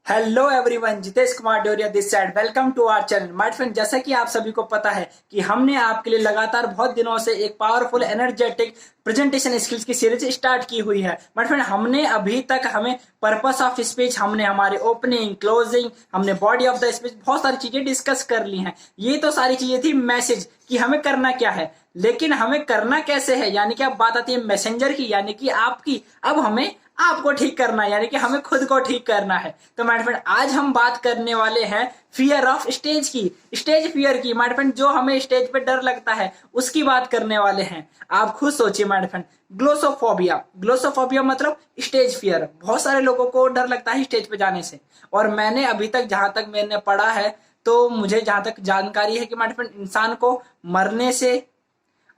Hello everyone, Jitesh Kumar Doria this side. Welcome to our channel my friend. जैसा कि आप सभी को पता है कि हमने आपके लिए लगातार बहुत दिनों से एक पावरफुल एनर्जेटिक प्रेजेंटेशन स्किल्स की सीरीज स्टार्ट की हुई है। माय फ्रेंड, हमने अभी तक हमें पर्पस ऑफ स्पीच, हमने हमारे ओपनिंग क्लोजिंग, हमने बॉडी ऑफ द स्पीच, बहुत सारी चीजें डिस्कस कर ली हैं। ये तो सारी चीजें थी मैसेज कि हमें करना क्या है, लेकिन हमें करना कैसे है, यानी कि अब बात आती है मैसेंजर की, यानी कि आपकी। अब हमें आपको ठीक करना है, यानी कि हमें खुद को ठीक करना है। तो माय फ्रेंड, आज हम बात करने वाले हैं फियर ऑफ स्टेज की, स्टेज फियर की। माय फ्रेंड, जो हमें स्टेज पे डर लगता है उसकी बात करने वाले हैं। आप खुद सोचिए माय फ्रेंड, ग्लोसोफोबिया। ग्लोसोफोबिया मतलब स्टेज फियर। बहुत सारे लोगों को डर लगता है स्टेज पे जाने से। और मैंने अभी तक, जहां तक मैंने पढ़ा है, तो मुझे जहां तक जानकारी है कि माय फ्रेंड, इंसान को मरने से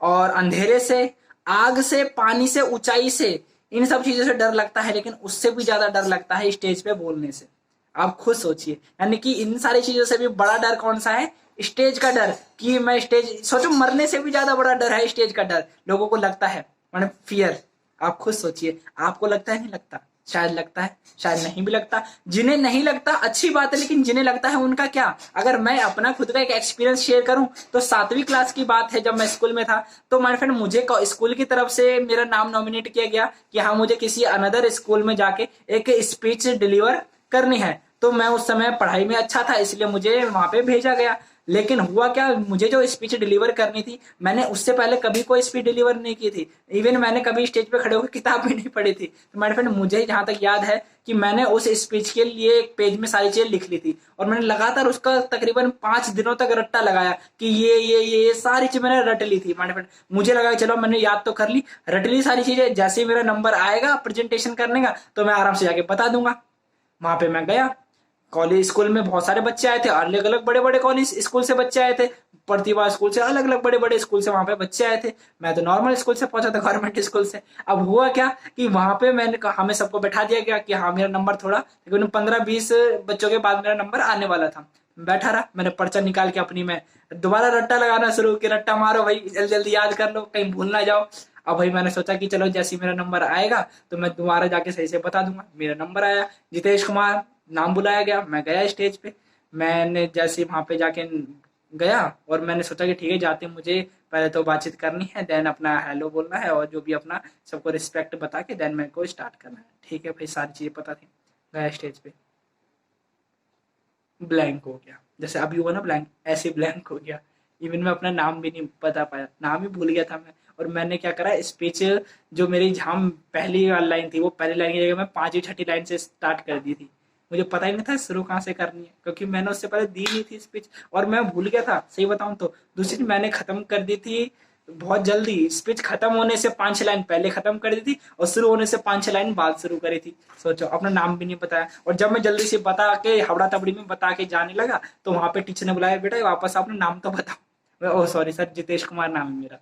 और अंधेरे से, आग से, पानी से, ऊंचाई से, इन सब चीजों से डर लगता है, लेकिन उससे भी ज्यादा डर लगता है स्टेज पे बोलने से। आप खुद सोचिए, यानी कि इन सारी चीजों से भी बड़ा डर कौन सा है? स्टेज का डर। कि मैं स्टेज, सोचो, मरने से भी ज्यादा बड़ा डर है स्टेज का डर, लोगों को लगता है, मतलब फियर। आप खुद सोचिए, आपको लगता है? नहीं लगता? शायद लगता है, शायद नहीं भी लगता। जिन्हें नहीं लगता अच्छी बात है, लेकिन जिन्हें लगता है उनका क्या? अगर मैं अपना खुद का एक एक्सपीरियंस शेयर करूं, तो 7वीं क्लास की बात है, जब मैं स्कूल में था। तो माय फ्रेंड, मुझे स्कूल की तरफ से मेरा नाम नॉमिनेट किया गया कि हाँ, मुझे किसी अनदर स्कूल में जाके एक स्पीच डिलीवर करनी है। तो मैं उस समय पढ़ाई में अच्छा था, इसलिए मुझे वहां पे भेजा गया। लेकिन हुआ क्या, मुझे जो स्पीच डिलीवर करनी थी, मैंने उससे पहले कभी कोई स्पीच डिलीवर नहीं की थी। इवन मैंने कभी स्टेज पे खड़े होकर किताब भी नहीं पढ़ी थी। तो मेरे फ्रेंड, मुझे जहां तक याद है कि मैंने उस स्पीच के लिए एक पेज में सारी चीजें लिख ली थी, और मैंने लगातार उसका तकरीबन 5 दिनों तक रट्टा लगाया कि ये सारी चीज मैंने रट ली थी। मेरे फ्रेंड, मुझे लगा कि चलो मैंने याद तो कर ली, रट ली सारी चीजें, जैसे ही मेरा नंबर आएगा प्रेजेंटेशन करने का, तो मैं आराम से जाके बता दूंगा। वहां पे मैं गया। कॉलेज स्कूल में बहुत सारे बच्चे आए थे, अलग अलग बड़े बड़े कॉलेज स्कूल से बच्चे आए थे। प्रतिभा स्कूल से, अलग अलग बड़े बड़े स्कूल से वहां पे बच्चे आए थे। मैं तो नॉर्मल स्कूल से पहुंचा था, गवर्नमेंट स्कूल से। अब हुआ क्या कि वहां पे मैंने कहा, हमें सबको बैठा दिया गया कि हाँ, मेरा नंबर थोड़ा, लेकिन 15-20 बच्चों के बाद मेरा नंबर आने वाला था। बैठा रहा, मैंने पर्चा निकाल के अपनी में दोबारा रट्टा लगाना शुरू किया। रट्टा मारो भाई, जल्दी जल्दी याद कर लो, कहीं भूल ना जाओ। अब भाई मैंने सोचा कि चलो, जैसे ही मेरा नंबर आएगा तो मैं दोबारा जाके सही से बता दूंगा। मेरा नंबर आया, जितेश कुमार नाम बुलाया गया, मैं गया स्टेज पे। मैंने जैसे वहां पे जाके गया, और मैंने सोचा कि ठीक है, जाते मुझे पहले तो बातचीत करनी है, देन अपना हेलो बोलना है, और जो भी अपना सबको रिस्पेक्ट बता के देन मेरे को स्टार्ट करना है। ठीक है भाई, सारी चीजें पता थी। गया स्टेज पे, ब्लैंक हो गया। जैसे अभी हुआ ना ब्लैंक, ऐसे ब्लैंक हो गया। इवन मैं अपना नाम भी नहीं बता पाया, नाम ही भूल गया था मैं। और मैंने क्या करा, स्पीच जो मेरी जहाँ पहली लाइन थी, वो पहली लाइन की जगह मैं 5वीं 6ठी लाइन से स्टार्ट कर दी थी। मुझे पता ही नहीं था शुरू कहाँ से करनी है, क्योंकि मैंने उससे पहले दी नहीं थी स्पीच, और मैं भूल गया था, सही बताऊं तो। दूसरी, मैंने खत्म कर दी थी बहुत जल्दी। स्पीच खत्म होने से 5-6 लाइन पहले खत्म कर दी थी, और शुरू होने से 5-6 लाइन बाद शुरू करी थी। सोचो, अपना नाम भी नहीं बताया। और जब मैं जल्दी से बता के, हवड़ा तबड़ी में बता के जाने लगा, तो वहां पे टीचर ने बुलाया, बेटा वापस अपना नाम तो बताओ। Oh sorry sir, Jitesh Kumar नाम है मेरा।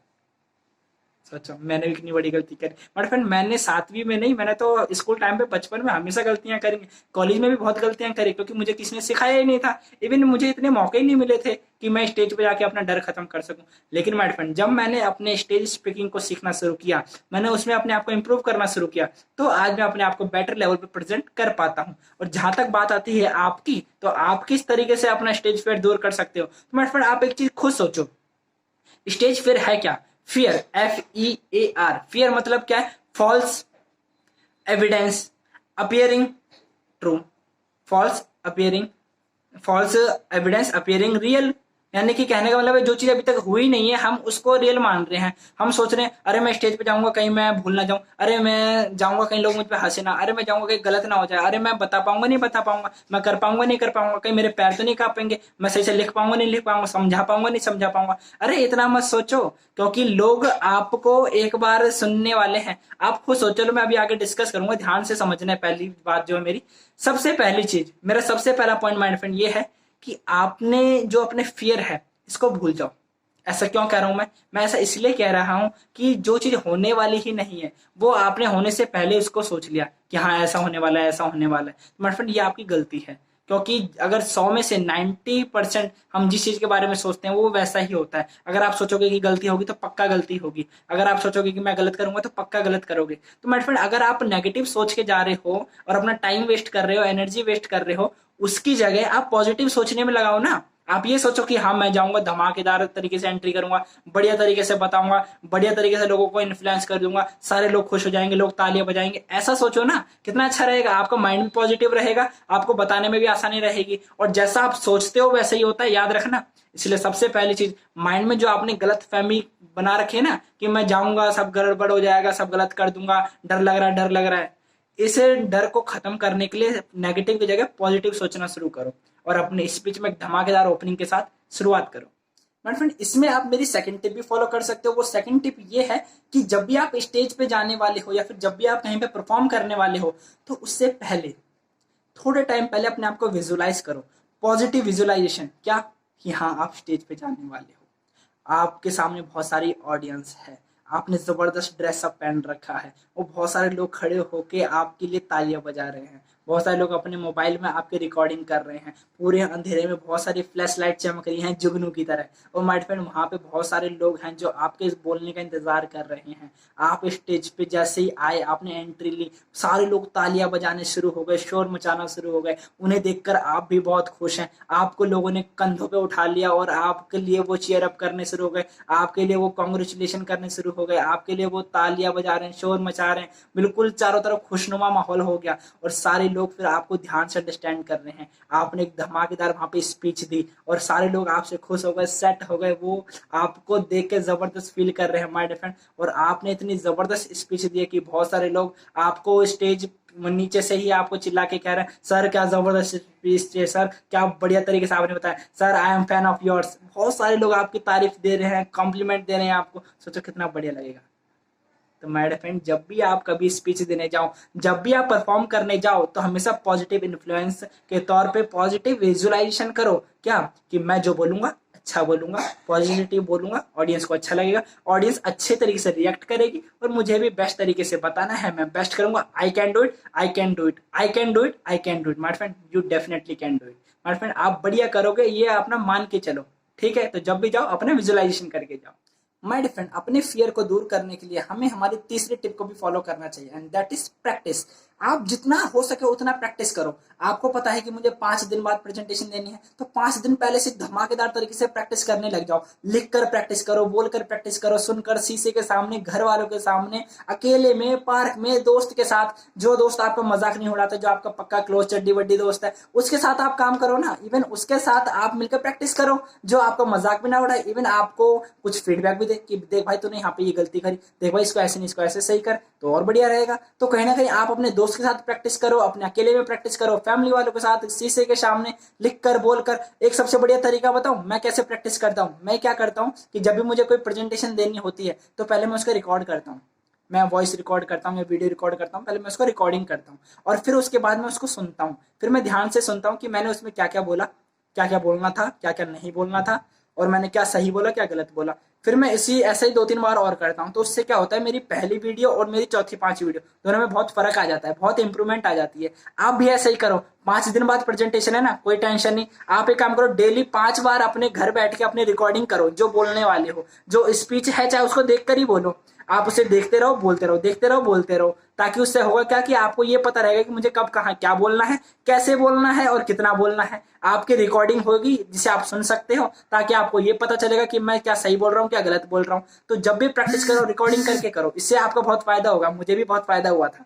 सोचो, मैंने भी कितनी बड़ी गलती करी। बट फ्रेंड, मैंने 7वीं में नहीं, मैंने तो स्कूल टाइम पे, बचपन में हमेशा गलतियां करेंगे। कॉलेज में भी बहुत गलतियां करी, क्योंकि मुझे किसी ने सिखाया ही नहीं था। इवन मुझे इतने मौके ही नहीं मिले थे कि मैं स्टेज पे जाके अपना डर खत्म कर सकूं। लेकिन माय फ्रेंड, जब मैंने अपने स्टेज स्पीकिंग को सीखना शुरू किया, मैंने उसमें अपने आप को इम्प्रूव करना शुरू किया, तो आज मैं अपने आप को बेटर लेवल पे प्रेजेंट कर पाता हूँ। और जहां तक बात आती है आपकी, तो आप किस तरीके से अपना स्टेज फियर दूर कर सकते हो? तो माय फ्रेंड, आप एक चीज खुद सोचो, स्टेज फियर है क्या? Fear, FEAR। फियर मतलब क्या है? False evidence appearing true, false appearing, false evidence appearing real. यानी कि कहने का मतलब है, जो चीज अभी तक हुई नहीं है, हम उसको रियल मान रहे हैं। हम सोच रहे हैं, अरे मैं स्टेज पे जाऊंगा, कहीं मैं भूल ना जाऊं, अरे मैं जाऊंगा कहीं लोग मुझ पे हंसे ना, अरे मैं जाऊंगा कहीं गलत ना हो जाए, अरे मैं बता पाऊंगा नहीं बता पाऊंगा, मैं कर पाऊंगा नहीं कर पाऊंगा, कहीं मेरे पैर तो नहीं कांपेंगे, मैं सही से लिख पाऊंगा नहीं लिख पाऊंगा, समझा पाऊंगा नहीं समझा पाऊंगा। अरे इतना मत सोचो, क्योंकि लोग आपको एक बार सुनने वाले हैं। आप खुद सोचो। चलो, मैं अभी आगे डिस्कस करूंगा, ध्यान से समझना है। पहली बात जो है मेरी, सबसे पहली चीज, मेरा सबसे पहला पॉइंट माइंड फ्रेंड ये है कि आपने जो अपने फियर है, इसको भूल जाओ। ऐसा क्यों कह रहा हूं मैं ऐसा इसलिए कह रहा हूं कि जो चीज होने वाली ही नहीं है, वो आपने होने से पहले उसको सोच लिया कि हाँ, ऐसा होने वाला है, ऐसा होने वाला है। तो माय फ्रेंड, ये आपकी गलती है। क्योंकि अगर 100 में से 90% हम जिस चीज के बारे में सोचते हैं वो वैसा ही होता है। अगर आप सोचोगे कि गलती होगी तो पक्का गलती होगी, अगर आप सोचोगे कि मैं गलत करूंगा तो पक्का गलत करोगे। तो माय फ्रेंड, अगर आप नेगेटिव सोच के जा रहे हो और अपना टाइम वेस्ट कर रहे हो, एनर्जी वेस्ट कर रहे हो, उसकी जगह आप पॉजिटिव सोचने में लगाओ ना। आप ये सोचो कि हाँ, मैं जाऊंगा, धमाकेदार तरीके से एंट्री करूंगा, बढ़िया तरीके से बताऊंगा, बढ़िया तरीके से लोगों को इन्फ्लुएंस कर दूंगा, सारे लोग खुश हो जाएंगे, लोग तालियां बजाएंगे। ऐसा सोचो ना, कितना अच्छा रहेगा, आपका माइंड भी पॉजिटिव रहेगा, आपको बताने में भी आसानी रहेगी। और जैसा आप सोचते हो वैसा ही होता है, याद रखना। इसलिए सबसे पहली चीज, माइंड में जो आपने गलत फहमी बना रखी है ना कि मैं जाऊंगा सब गड़बड़ हो जाएगा, सब गलत कर दूंगा, डर लग रहा है, डर लग रहा है, इसे डर को खत्म करने के लिए नेगेटिव की जगह पॉजिटिव सोचना शुरू करो और अपने स्पीच में एक धमाकेदार ओपनिंग के साथ शुरुआत करो। माय फ्रेंड, इसमें आप मेरी सेकंड टिप भी फॉलो कर सकते हो। वो सेकंड टिप ये है कि जब भी आप स्टेज पे जाने वाले हो या फिर जब भी आप कहीं पे परफॉर्म करने वाले हो, तो उससे पहले थोड़े टाइम पहले अपने आप को विजुलाइज करो। पॉजिटिव विजुलाइजेशन क्या, कि हाँ, आप स्टेज पे जाने वाले हो, आपके सामने बहुत सारी ऑडियंस है, आपने जबरदस्त ड्रेसअप पहन रखा है, वो बहुत सारे लोग खड़े होके आपके लिए तालियां बजा रहे हैं, बहुत सारे लोग अपने मोबाइल में आपके रिकॉर्डिंग कर रहे हैं, पूरे अंधेरे में बहुत सारी फ्लैश लाइट चमक रही हैं जुगनू की तरह। और माय फ्रेंड, वहां पे बहुत सारे लोग हैं जो आपके इस बोलने का इंतजार कर रहे हैं। आप स्टेज पे जैसे ही आए, आपने एंट्री ली, सारे लोग तालियां बजाने शुरू हो गए, शोर मचाना शुरू हो गए। उन्हें देखकर आप भी बहुत खुश हैं, आपको लोगों ने कंधों पे उठा लिया और आपके लिए वो चीयर अप करने शुरू हो गए, आपके लिए वो कॉन्ग्रेचुलेशन करने शुरू हो गए, आपके लिए वो तालियां बजा रहे हैं, शोर मचा रहे हैं, बिल्कुल चारों तरफ खुशनुमा माहौल हो गया। और सारे लोग फिर आपको ध्यान से अंडरस्टैंड कर रहे हैं। आपने एक धमाकेदार वहां पे स्पीच दी और सारे लोग आपसे खुश हो गए, सेट हो गए, वो आपको देख के जबरदस्त फील कर रहे हैं माय डियर। और आपने इतनी जबरदस्त स्पीच दी है कि बहुत सारे लोग आपको स्टेज नीचे से ही आपको चिल्ला के कह रहे हैं, सर क्या जबरदस्त स्पीच है, सर क्या बढ़िया तरीके से आपने बताया, sir I am fan of yours. बहुत सारे लोग आपकी तारीफ दे रहे हैं, कॉम्प्लीमेंट दे रहे हैं आपको। सोचो कितना बढ़िया लगेगा। तो माय डियर फ्रेंड, जब भी आप कभी स्पीच देने जाओ, जब भी आप परफॉर्म करने जाओ, तो हमेशा पॉजिटिव इन्फ्लुएंस के तौर पे पॉजिटिव विजुअलाइजेशन करो। क्या, कि मैं जो बोलूंगा अच्छा बोलूंगा, पॉजिटिव बोलूंगा, ऑडियंस को अच्छा लगेगा, ऑडियंस अच्छे तरीके से रिएक्ट करेगी और मुझे भी बेस्ट तरीके से बताना है, मैं बेस्ट करूंगा। I can do it, I can do it, I can do it, I can do it. My friend, you definitely can do it. My friend, आप बढ़िया करोगे, ये अपना मान के चलो, ठीक है। तो जब भी जाओ अपने विजुअलाइजेशन करके जाओ। माय डियर फ्रेंड, अपने फियर को दूर करने के लिए हमें हमारी तीसरी टिप को भी फॉलो करना चाहिए, एंड दैट इज प्रैक्टिस। आप जितना हो सके उतना प्रैक्टिस करो। आपको पता है कि मुझे 5 दिन बाद प्रेजेंटेशन देनी है, तो 5 दिन पहले से धमाकेदार तरीके से प्रैक्टिस करने लग जाओ। लिख कर प्रैक्टिस करो, बोल कर प्रैक्टिस करो, सुनकर, शीशे के सामने, घर वालों के सामने, अकेले में, पार्क में, दोस्त के साथ। जो दोस्त आपका मजाक नहीं उड़ाता, जो आपका पक्का क्लोज चड्डी वड्डी दोस्त है, उसके साथ आप काम करो ना। इवन उसके साथ आप मिलकर प्रैक्टिस करो, जो आपका मजाक भी ना उड़ाए, इवन आपको कुछ फीडबैक भी दे कि देख भाई तूने यहाँ पे ये गलती करी, देख भाई इसको ऐसे नहीं, इसको ऐसे सही कर, तो और बढ़िया रहेगा। तो कहीं ना कहीं आप अपने दोस्त के साथ प्रैक्टिस करो, अपने अकेले में प्रैक्टिस करो, फैमिली वालों के साथ शीशे के सामने लिख कर, बोल कर। एक सबसे बढ़िया तरीका बताऊं मैं कैसे प्रैक्टिस करता हूं। मैं क्या करता हूं कि जब भी मुझे कोई प्रेजेंटेशन देनी होती है, तो पहले मैं उसको रिकॉर्ड करता हूं। मैं वॉइस रिकॉर्ड करता हूँ या वीडियो रिकॉर्ड करता हूँ, पहले मैं उसको रिकॉर्डिंग करता हूँ और फिर उसके बाद मैं उसको सुनता हूँ। फिर मैं ध्यान से सुनता हूँ कि मैंने उसमें क्या क्या बोला, क्या क्या बोलना था, क्या क्या नहीं बोलना था, और मैंने क्या सही बोला, क्या गलत बोला। फिर मैं इसी ऐसे ही 2-3 बार और करता हूँ। तो उससे क्या होता है, मेरी पहली वीडियो और मेरी चौथी 5वीं वीडियो दोनों में बहुत फर्क आ जाता है, बहुत इंप्रूवमेंट आ जाती है। आप भी ऐसे ही करो। 5 दिन बाद प्रेजेंटेशन है ना, कोई टेंशन नहीं। आप एक काम करो, डेली 5 बार अपने घर बैठ के अपनी रिकॉर्डिंग करो, जो बोलने वाले हो, जो स्पीच है चाहे उसको देख कर ही बोलो। आप उसे देखते रहो, बोलते रहो, देखते रहो, बोलते रहो, ताकि उससे होगा क्या कि आपको ये पता रहेगा कि मुझे कब कहाँ क्या बोलना है, कैसे बोलना है और कितना बोलना है। आपकी रिकॉर्डिंग होगी जिसे आप सुन सकते हो, ताकि आपको ये पता चलेगा कि मैं क्या सही बोल रहा हूँ, क्या गलत बोल रहा हूँ। तो जब भी प्रैक्टिस करो, रिकॉर्डिंग करके करो, इससे आपको बहुत फायदा होगा। मुझे भी बहुत फायदा हुआ था।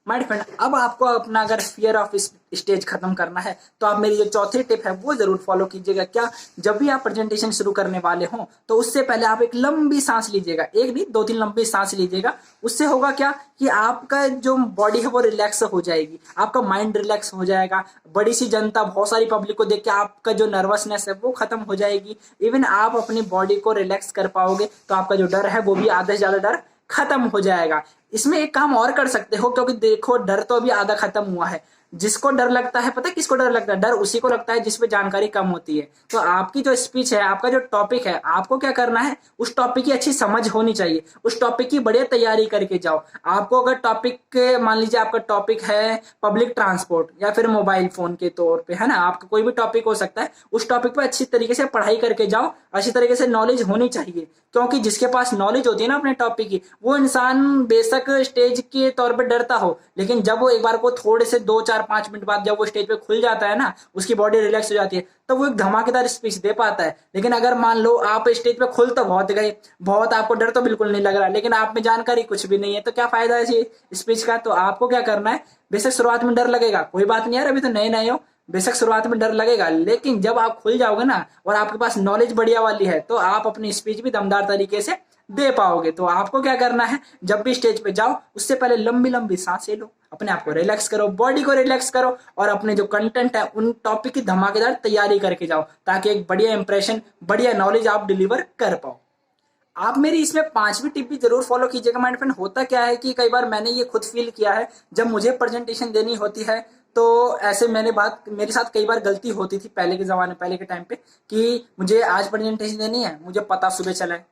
माय फ्रेंड, अब आपको अपना अगर फियर ऑफ स्टेज खत्म करना है, तो आप मेरी जो चौथी टिप है वो जरूर फॉलो कीजिएगा। क्या, जब भी आप प्रेजेंटेशन शुरू करने वाले हो, तो उससे पहले आप एक लंबी सांस लीजिएगा। एक नहीं, 2-3 लंबी सांस लीजिएगा। उससे होगा क्या कि आपका जो बॉडी है वो रिलैक्स हो जाएगी, आपका माइंड रिलैक्स हो जाएगा। बड़ी सी जनता, बहुत सारी पब्लिक को देख के आपका जो नर्वसनेस है वो खत्म हो जाएगी। इवन आप अपनी बॉडी को रिलैक्स कर पाओगे, तो आपका जो डर है वो भी आधे से ज्यादा डर खत्म हो जाएगा। इसमें एक काम और कर सकते हो, क्योंकि देखो डर तो अभी आधा खत्म हुआ है, जिसको डर लगता है, पता है किसको डर लगता है? डर उसी को लगता है जिस पे जानकारी कम होती है। तो आपकी जो स्पीच है, आपका जो टॉपिक है, आपको क्या करना है, उस टॉपिक की अच्छी समझ होनी चाहिए, उस टॉपिक की बढ़िया तैयारी करके जाओ। आपको अगर टॉपिक, मान लीजिए आपका टॉपिक है पब्लिक ट्रांसपोर्ट या फिर मोबाइल फोन के तौर पे, है ना, आपका कोई भी टॉपिक हो सकता है, उस टॉपिक पे अच्छी तरीके से पढ़ाई करके जाओ, अच्छी तरीके से नॉलेज होनी चाहिए। क्योंकि जिसके पास नॉलेज होती है ना अपने टॉपिक की, वो इंसान बेशक स्टेज के तौर पे डरता हो, लेकिन जब वो एक बार को थोड़े से 2 4 5 मिनट बाद जब वो स्टेज पे खुल जाता है ना, उसकी बॉडी रिलैक्स हो जाती है, तो वो एक धमाकेदार स्पीच दे पाता है। लेकिन अगर मान लो आप स्टेज पे खुल तो बहुत गए, बहुत आपको डर तो बिल्कुल नहीं लग रहा, लेकिन आप में जानकारी कुछ भी नहीं है, तो क्या फायदा है इस स्पीच का? तो आपको क्या करना है, बेशक शुरुआत में डर लगेगा, कोई बात नहीं यार, अभी तो नए नए हो, बेशक शुरुआत में डर लगेगा, लेकिन जब आप खुल जाओगे ना और आपके पास नॉलेज बढ़िया वाली है, तो आप अपनी स्पीच भी दमदार तरीके से दे पाओगे। तो आपको क्या करना है, जब भी स्टेज पे जाओ उससे पहले लंबी लंबी सांसें लो, अपने आप को रिलैक्स करो, बॉडी को रिलैक्स करो, और अपने जो कंटेंट है उन टॉपिक की धमाकेदार तैयारी करके जाओ, ताकि एक बढ़िया इंप्रेशन, बढ़िया नॉलेज आप डिलीवर कर पाओ। आप मेरी इसमें 5वीं टिप भी जरूर फॉलो कीजिएगा माय फ्रेंड। होता क्या है कि कई बार मैंने ये खुद फील किया है, जब मुझे प्रेजेंटेशन देनी होती है, तो ऐसे मेरे साथ कई बार गलती होती थी पहले के जमाने, पहले के टाइम पे, कि मुझे आज प्रेजेंटेशन देनी है, मुझे पता सुबह चला है,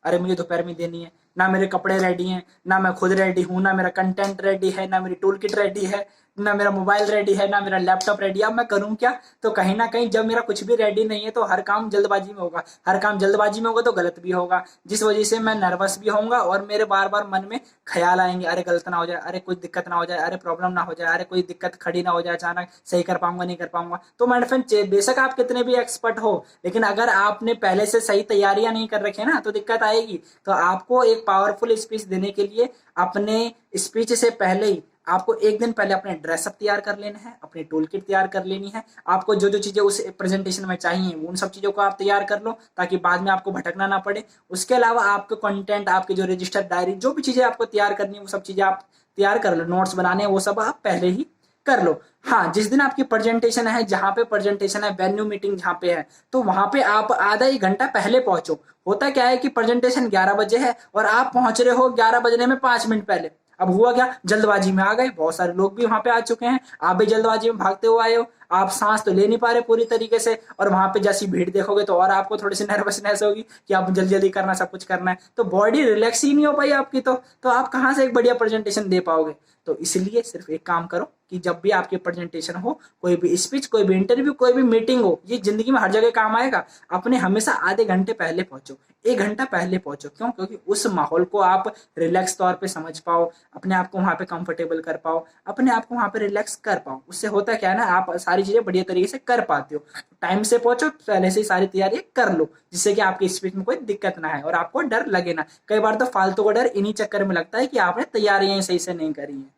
अरे मुझे दोपहर में देनी है, ना मेरे कपड़े रेडी हैं, ना मैं खुद रेडी हूँ, ना मेरा कंटेंट रेडी है, ना मेरी टूल किट रेडी है, ना मेरा मोबाइल रेडी है, ना मेरा लैपटॉप रेडी है। अब मैं करूँ क्या? तो कहीं ना कहीं जब मेरा कुछ भी रेडी नहीं है, तो हर काम जल्दबाजी में होगा, हर काम जल्दबाजी में होगा तो गलत भी होगा, जिस वजह से मैं नर्वस भी होऊंगा और मेरे बार बार मन में ख्याल आएंगे, अरे गलत ना हो जाए, अरे कुछ दिक्कत ना हो जाए, अरे प्रॉब्लम ना हो जाए, अरे कोई दिक्कत खड़ी ना हो जाए, अचानक सही कर पाऊंगा नहीं कर पाऊंगा। तो माय फ्रेंड, बेशक आप कितने भी एक्सपर्ट हो, लेकिन अगर आपने पहले से सही तैयारियां नहीं कर रखी है ना, तो दिक्कत आएगी। तो आपको एक पावरफुल स्पीच देने के लिए अपने स्पीच से पहले ही आपको एक दिन पहले अपने ड्रेसअप तैयार कर लेना है, अपनी टूल किट तैयार कर लेनी है, आपको जो जो चीजें उस प्रेजेंटेशन में चाहिए उन सब चीजों को आप तैयार कर लो, ताकि बाद में आपको भटकना ना पड़े। उसके अलावा आपके कंटेंट, आपके जो रजिस्टर डायरी, जो भी चीजें आपको तैयार करनी है वो सब चीजें आप तैयार कर लो, नोट्स बनाने हैं वो सब आप पहले ही कर लो। हाँ, जिस दिन आपकी प्रेजेंटेशन है, जहाँ पे प्रेजेंटेशन है, वेन्यू मीटिंग जहाँ पे है, तो वहां पे आप आधा 1 घंटा पहले पहुंचो। होता क्या है कि प्रेजेंटेशन 11 बजे है और आप पहुंच रहे हो 11 बजने में 5 मिनट पहले। अब हुआ क्या, जल्दबाजी में आ गए, बहुत सारे लोग भी वहां पे आ चुके हैं, आप भी जल्दबाजी में भागते हुए आए हो, आप सांस तो ले नहीं पा रहे पूरी तरीके से, और वहां पे जैसी भीड़ देखोगे तो और आपको थोड़ी सी नर्वसनेस होगी कि आप जल्दी जल्दी करना, सब कुछ करना है, तो बॉडी रिलैक्स ही नहीं हो पाई आपकी, तो आप कहाँ से एक बढ़िया प्रेजेंटेशन दे पाओगे। तो इसलिए सिर्फ एक काम करो कि जब भी आपकी प्रेजेंटेशन हो, कोई भी स्पीच, कोई भी इंटरव्यू, कोई भी मीटिंग हो, ये जिंदगी में हर जगह काम आएगा, अपने हमेशा आधे घंटे पहले पहुंचो, 1 घंटा पहले पहुंचो। क्यों? क्योंकि उस माहौल को आप रिलैक्स तौर पे समझ पाओ, अपने आप को वहां पे कंफर्टेबल कर पाओ, अपने आप को वहां पे रिलैक्स कर पाओ। उससे होता क्या है ना, आप सारी चीजें बढ़िया तरीके से कर पाते हो। टाइम से पहुंचो, पहले से सारी तैयारी कर लो, जिससे कि आपकी स्पीच में कोई दिक्कत ना है और आपको डर लगे ना। कई बार तो फालतू का डर इन्हीं चक्कर में लगता है कि आपने तैयारियां सही से नहीं करी है।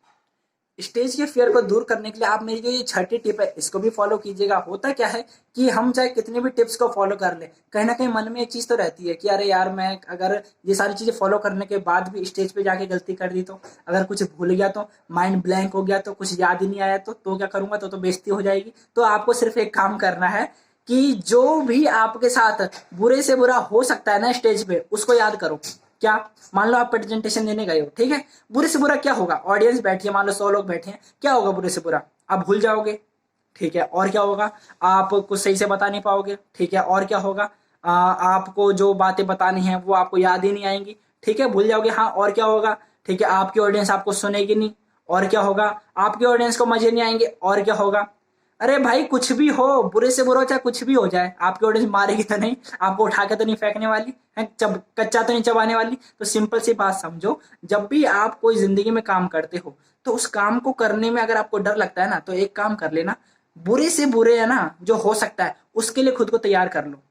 स्टेज के फियर को दूर करने के लिए आप मेरी जो ये 6ठी टिप है इसको भी फॉलो कीजिएगा। होता क्या है कि हम चाहे कितनी भी टिप्स को फॉलो कर ले, कहीं ना कहीं मन में एक चीज तो रहती है कि अरे यार, मैं अगर ये सारी चीजें फॉलो करने के बाद भी स्टेज पे जाके गलती कर दी, तो अगर कुछ भूल गया, तो माइंड ब्लैंक हो गया, तो कुछ याद ही नहीं आया, तो क्या करूंगा, तो बेइज्जती हो जाएगी। तो आपको सिर्फ एक काम करना है कि जो भी आपके साथ बुरे से बुरा हो सकता है ना स्टेज पे, उसको याद करो। क्या? मान लो आप प्रेजेंटेशन देने गए हो, ठीक है, बुरे से बुरा क्या होगा, ऑडियंस बैठी है, मान लो 100 लोग बैठे हैं, क्या होगा बुरे से बुरा? आप भूल जाओगे, ठीक है, और क्या होगा, आप कुछ सही से बता नहीं पाओगे, ठीक है, और क्या होगा, आपको जो बातें बतानी है वो आपको याद ही नहीं आएंगी, ठीक है, भूल जाओगे। हाँ, और क्या होगा, ठीक है, आपकी ऑडियंस आपको सुनेगी नहीं, और क्या होगा, आपकी ऑडियंस को मजे नहीं आएंगे, और क्या होगा। अरे भाई, कुछ भी हो, बुरे से बुरा चाहे कुछ भी हो जाए, आपकी ऑडियंस मारेगी तो नहीं, आपको उठा के तो नहीं फेंकने वाली है, कच्चा तो नहीं चबाने वाली। तो सिंपल सी बात समझो, जब भी आप कोई जिंदगी में काम करते हो, तो उस काम को करने में अगर आपको डर लगता है ना, तो एक काम कर लेना, बुरे से बुरे है ना जो हो सकता है उसके लिए खुद को तैयार कर लो।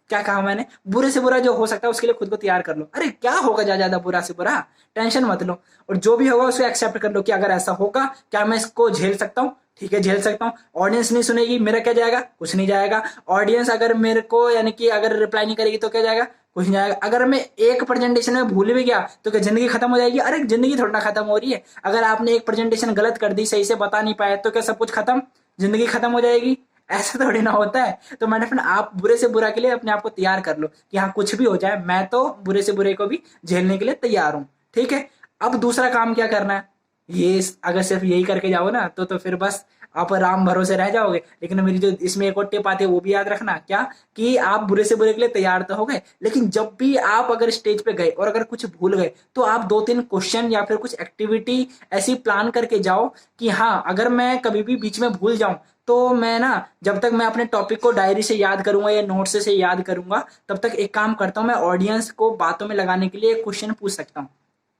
क्या कहा मैंने? बुरे से बुरा जो हो सकता है उसके लिए खुद को तैयार कर लो। अरे क्या होगा ज्यादा बुरा से बुरा, टेंशन मत लो, और जो भी होगा उसको एक्सेप्ट कर लो कि अगर ऐसा होगा, क्या मैं इसको झेल सकता हूँ? ठीक है, झेल सकता हूँ। ऑडियंस नहीं सुनेगी, मेरा क्या जाएगा? कुछ नहीं जाएगा। ऑडियंस अगर मेरे को, यानी कि अगर रिप्लाई नहीं करेगी तो क्या जाएगा? कुछ नहीं जाएगा। अगर मैं एक प्रेजेंटेशन में भूल भी गया तो क्या जिंदगी खत्म हो जाएगी? अरे जिंदगी थोड़ा ना खत्म हो रही है। अगर आपने एक प्रेजेंटेशन गलत कर दी, सही से बता नहीं पाए, तो क्या सब कुछ खत्म, जिंदगी खत्म हो जाएगी? ऐसा थोड़ी ना होता है। तो मैंने फ्रेंड, आप बुरे से बुरा के लिए अपने आप को तैयार कर लो कि हाँ, कुछ भी हो जाए, मैं तो बुरे से बुरे को भी झेलने के लिए तैयार हूं। ठीक है, अब दूसरा काम क्या करना है? ये अगर सिर्फ यही करके जाओ ना तो फिर बस आप राम भरोसे रह जाओगे। लेकिन मेरी जो इसमें एक और टिप आती है वो भी याद रखना, क्या कि आप बुरे से बुरे के लिए तैयार तो हो गए, लेकिन जब भी आप अगर स्टेज पे गए और अगर कुछ भूल गए तो आप 2-3 क्वेश्चन या फिर कुछ एक्टिविटी ऐसी प्लान करके जाओ कि हाँ, अगर मैं कभी भी बीच में भूल जाऊं तो मैं ना, जब तक मैं अपने टॉपिक को डायरी से याद करूंगा या नोट से याद करूंगा, तब तक एक काम करता हूं, मैं ऑडियंस को बातों में लगाने के लिए एक क्वेश्चन पूछ सकता हूँ।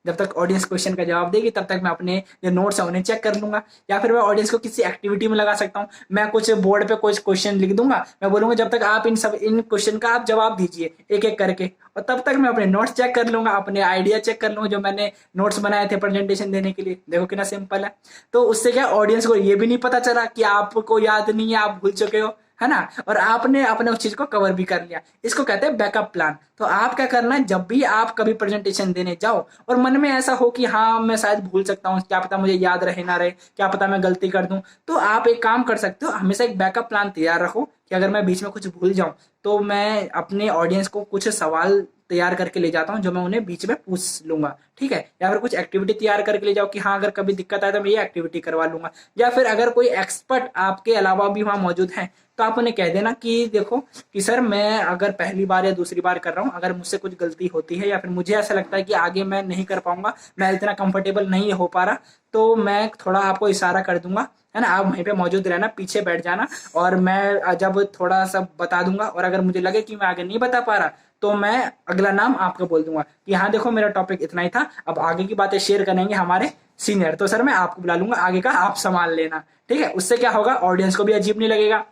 जब तक ऑडियंस क्वेश्चन का जवाब देगी तब तक मैं अपने जो नोट्स है उन्हें चेक कर लूंगा, या फिर मैं ऑडियंस को किसी एक्टिविटी में लगा सकता हूँ। मैं कुछ बोर्ड पे कुछ क्वेश्चन लिख दूंगा, मैं बोलूंगा जब तक आप इन क्वेश्चन का आप जवाब दीजिए एक एक करके, और तब तक मैं अपने नोट्स चेक कर लूंगा, अपने आइडिया चेक कर लूंगा जो मैंने नोट्स बनाए थे प्रेजेंटेशन देने के लिए। देखो कितना सिंपल है। तो उससे क्या, ऑडियंस को ये भी नहीं पता चला कि आपको याद नहीं है, आप भूल चुके हो, है ना, और आपने अपने उस चीज को कवर भी कर लिया। इसको कहते हैं बैकअप प्लान। तो आप क्या करना है, जब भी आप कभी प्रेजेंटेशन देने जाओ और मन में ऐसा हो कि हाँ मैं शायद भूल सकता हूँ, क्या पता मुझे याद रहे ना रहे, क्या पता मैं गलती कर दूं, तो आप एक काम कर सकते हो, हमेशा एक बैकअप प्लान तैयार रखो कि अगर मैं बीच में कुछ भूल जाऊं तो मैं अपने ऑडियंस को कुछ सवाल तैयार करके ले जाता हूँ जो मैं उन्हें बीच में पूछ लूंगा, ठीक है। या फिर कुछ एक्टिविटी तैयार करके ले जाओ कि हाँ अगर कभी दिक्कत आए तो मैं ये एक्टिविटी करवा लूंगा। या फिर अगर कोई एक्सपर्ट आपके अलावा भी वहां मौजूद है तो आप उन्हें कह देना कि देखो कि सर मैं अगर पहली बार या दूसरी बार कर रहा हूँ, अगर मुझसे कुछ गलती होती है या फिर मुझे ऐसा लगता है कि आगे मैं नहीं कर पाऊंगा, मैं इतना कंफर्टेबल नहीं हो पा रहा, तो मैं थोड़ा आपको इशारा कर दूंगा, है ना, आप वहीं पे मौजूद रहना, पीछे बैठ जाना, और मैं जब थोड़ा सा बता दूंगा और अगर मुझे लगे कि मैं आगे नहीं बता पा रहा तो मैं अगला नाम आपको बोल दूंगा कि हाँ देखो मेरा टॉपिक इतना ही था, अब आगे की बातें शेयर करेंगे हमारे सीनियर, तो सर मैं आपको बुला लूंगा, आगे का आप संभाल लेना, ठीक है। उससे क्या होगा, ऑडियंस को भी अजीब नहीं लगेगा,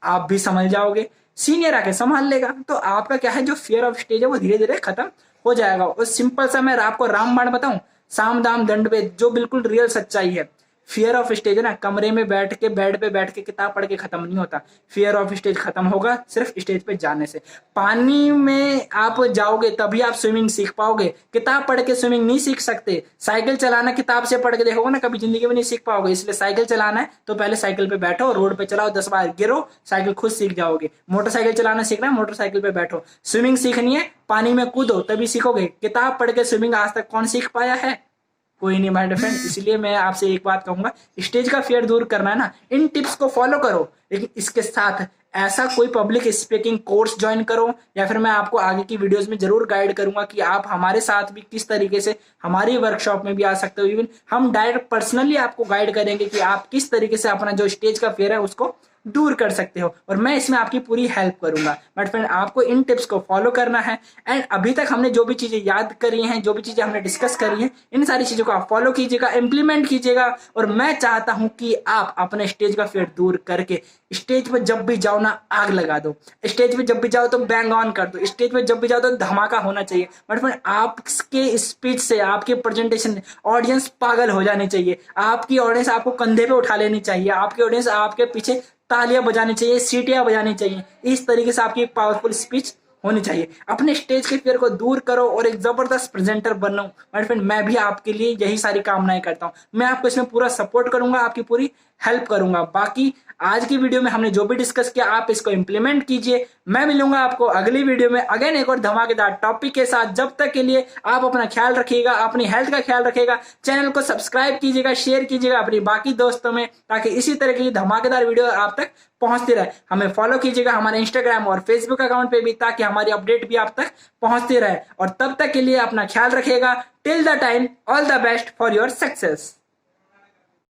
आप भी समझ जाओगे, सीनियर आके संभाल लेगा, तो आपका क्या है जो फियर ऑफ स्टेज है वो धीरे धीरे खत्म हो जाएगा। और सिंपल सा मैं आपको रामबाण बताऊं, साम दाम दंड भेद, जो बिल्कुल रियल सच्चाई है। फियर ऑफ स्टेज है ना, कमरे में बैठ के बेड पे बैठ के किताब पढ़ के खत्म नहीं होता। फियर ऑफ स्टेज खत्म होगा सिर्फ स्टेज पे जाने से। पानी में आप जाओगे तभी आप स्विमिंग सीख पाओगे, किताब पढ़ के स्विमिंग नहीं सीख सकते। साइकिल चलाना किताब से पढ़ के देखोगे ना, कभी जिंदगी में नहीं सीख पाओगे। इसलिए साइकिल चलाना है तो पहले साइकिल पे बैठो, रोड पे चलाओ, 10 बार गिरो, साइकिल खुद सीख जाओगे। मोटरसाइकिल चलाना सीखना है, मोटरसाइकिल पे बैठो। स्विमिंग सीखनी है, पानी में कूदो तभी सीखोगे। किताब पढ़ के स्विमिंग आज तक कौन सीख पाया है? कोई नहीं माय फ्रेंड। इसलिए मैं आपसे एक बात कहूंगा, स्टेज का फियर दूर करना है ना, इन टिप्स को फॉलो करो, लेकिन इसके साथ ऐसा कोई पब्लिक स्पीकिंग कोर्स ज्वाइन करो, या फिर मैं आपको आगे की वीडियोस में जरूर गाइड करूंगा कि आप हमारे साथ भी किस तरीके से हमारी वर्कशॉप में भी आ सकते हो। इवन हम डायरेक्ट पर्सनली आपको गाइड करेंगे कि आप किस तरीके से अपना जो स्टेज का फियर है उसको दूर कर सकते हो, और मैं इसमें आपकी पूरी हेल्प करूंगा। बट फ्रेंड आपको इन टिप्स को फॉलो करना है। एंड अभी तक हमने जो भी चीजें याद करी हैं, जो भी चीजें हमने डिस्कस करी हैं, इन सारी चीजों को आप फॉलो कीजिएगा, इंप्लीमेंट कीजिएगा। और मैं चाहता हूं कि आप अपने स्टेज का फियर दूर करके स्टेज पर जब भी जाओ ना आग लगा दो, स्टेज पे जब भी जाओ तो बैंग ऑन कर दो, स्टेज पे जब भी जाओ तो धमाका होना चाहिए। बट फ्रेंड आपके स्पीच से, आपके प्रेजेंटेशन ऑडियंस पागल हो जानी चाहिए, आपकी ऑडियंस आपको कंधे पे उठा लेनी चाहिए, आपकी ऑडियंस आपके पीछे तालियां बजानी चाहिए, सीटियां बजानी चाहिए। इस तरीके से आपकी एक पावरफुल स्पीच होनी चाहिए। अपने स्टेज के फियर को दूर करो और एक जबरदस्त प्रेजेंटर बनो। माय फ्रेंड मैं भी आपके लिए यही सारी कामनाएं करता हूं। मैं आपको इसमें पूरा सपोर्ट करूंगा, आपकी पूरी हेल्प करूंगा। बाकी आज की वीडियो में हमने जो भी डिस्कस किया आप इसको इंप्लीमेंट कीजिए। मैं मिलूंगा आपको अगली वीडियो में अगेन एक और धमाकेदार टॉपिक के साथ। जब तक के लिए आप अपना ख्याल रखिएगा, अपनी हेल्थ का ख्याल रखिएगा, चैनल को सब्सक्राइब कीजिएगा, शेयर कीजिएगा अपनी बाकी दोस्तों में, ताकि इसी तरह की धमाकेदार वीडियो आप तक पहुंचती रहे। हमें फॉलो कीजिएगा हमारे इंस्टाग्राम और फेसबुक अकाउंट पे भी, ताकि हमारी अपडेट भी आप तक पहुंचती रहे। और तब तक के लिए अपना ख्याल रखिएगा। Till the time all the best for your success.